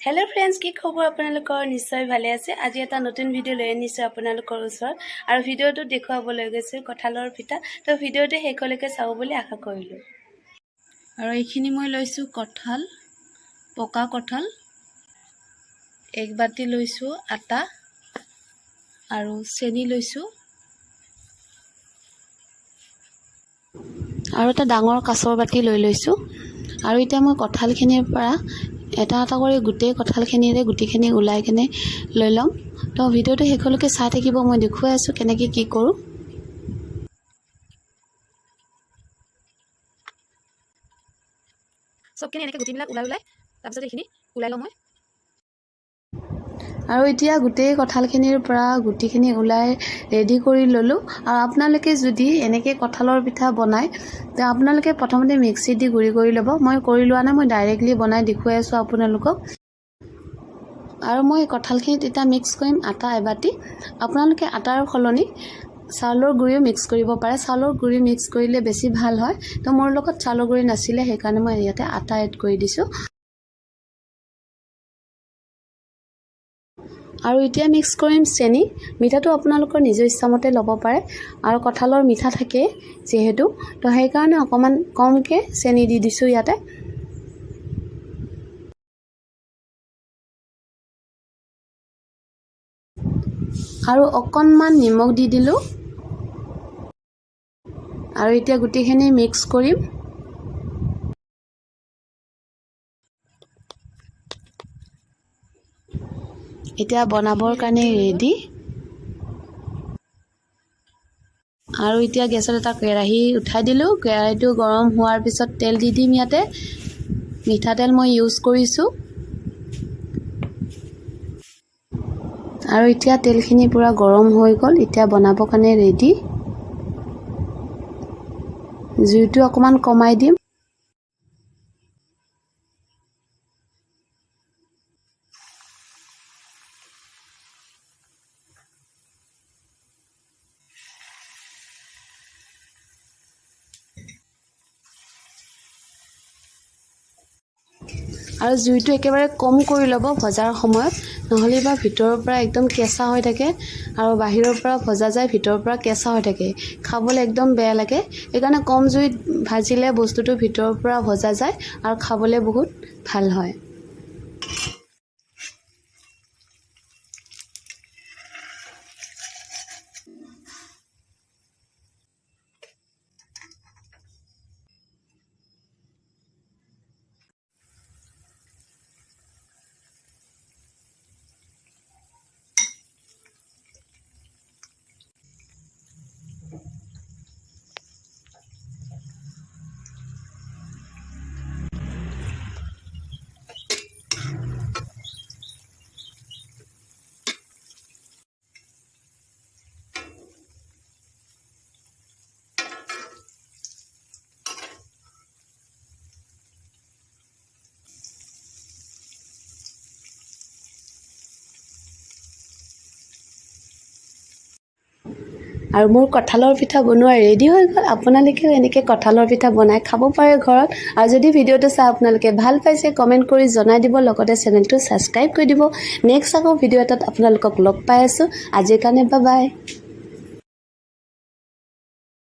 hello friends की खबर आपनालोকৰ निश्चय ভালে আছে আজি এটা নতুন ভিডিও লৈ আনিছো আপোনালোকৰ ওচৰত আৰু ভিডিওটো দেখুৱাবলৈ গৈছে কঁঠালৰ পিঠা তো ভিডিওটো শেষলৈকে চাব বুলি আশা কৰিলো আৰু এইখিনি মই লৈছো কঁঠাল পকা কঁঠাল এক বাটি লৈছো আটা আৰু চেনি লৈছো আৰু এটা ডাঙৰ কাছৰ বাটি লৈ লৈছো আৰু এতিয়া মই কঁঠালখিনিৰ পৰা এটা এটা কৰি গুটে কঁঠালখিনিৰে গুটিখিনি উলাই কেনে লৈ লম তো ভিডিওটো শেষলৈকে চাই থাকিব মই দেখুৱাই আছো কেনেকৈ কি কৰো সবখিনি এনেকৈ গুটিবিলাক উলাই তাৰপিছত এইখিনি উলাই লম মই আৰু এতিয়া গুটে কঁঠালখিনিৰ পৰা গুটিখিনি উলাই ৰেডি কৰি ললো আৰু আপোনালোকে যদি এনেকৈ কঁঠালৰ পিঠা বনায় তো আপোনালোকে প্ৰথমতে মিক্সিত দি গুৰি কৰি ল'ব মই কৰি লোৱা নাই মই ডাইৰেক্টলি বনাই দেখুৱাই আছো আপোনালোকক আৰু মই কঁঠালখিনিত এটা মিক্স কৰিম আটা এবাটি আপোনালোকে আটাৰ খলনি চাউলৰ গুৰিও মিক্স কৰিব পাৰে চাউলৰ গুৰি মিক্স কৰিলে বেছি ভাল হয় তো মোৰ লগত চাউলৰ গুৰি নাছিলে সেইকাৰণে মই ইয়াতে আটা এড কৰি দিছো আৰু এতিয়া মিক্স কৰিম চেনি মিঠাটো আপোনালোকৰ নিজৰ ইচ্ছামতে ল'ব পাৰে আৰু কঁঠালৰ মিঠা থাকে যেহেতু তো সেইকাৰণে অকমান কমকে চেনি দি দিছো ইয়াতে আৰু অকনমান নিমখ দি দিলো আৰু এতিয়া গুটিখিনি মিক্স কৰিম এতিয়া বনাবৰ কাৰণে ৰেডি আৰু এতিয়া গেছত এটা কেৰাহী উঠাই দিলো কেৰাহীটো গৰম হোৱাৰ পিছত তেল দি দিম ইয়াতে মিঠাতেল মই ইউজ কৰিছো আৰু এতিয়া তেলখিনি পুৰা গৰম হৈ গল এতিয়া বনাবৰ কাৰণে ৰেডি জুইটো অকমান কমাই দিম আৰু জুইটো একেবাৰে কম কৰি ল'ব ভজাৰ সময়ত নহলে বা ভিতৰৰ পৰা একদম কেঁচা হৈ থাকে আৰু বাহিৰৰ পৰা ভজা যায় ভিতৰৰ পৰা কেঁচা হৈ থাকে খাবলৈ একদম বেয়া লাগে এইকাৰণে কম জুইত ভাজিলে বস্তুটো ভিতৰৰ পৰা ভজা যায় আৰু খাবলৈ বহুত ভাল হয় আৰু মোৰ কঁঠালৰ পিঠা বনোৱা ৰেডি হৈ গল আপোনালোকেও এনেকৈ কঁঠালৰ পিঠা বনাই খাব পাৰে ঘৰত আৰু যদি ভিডিওটো চাই আপোনালোকে ভাল পাইছে কমেন্ট কৰি জনাই দিব লগতে চেনেলটো সাবস্ক্ৰাইব কৰি দিব নেক্সট আকৌ ভিডিও এটাত আপোনালোকক লগ পাই আছো আজিৰ কাৰণে বাই বাই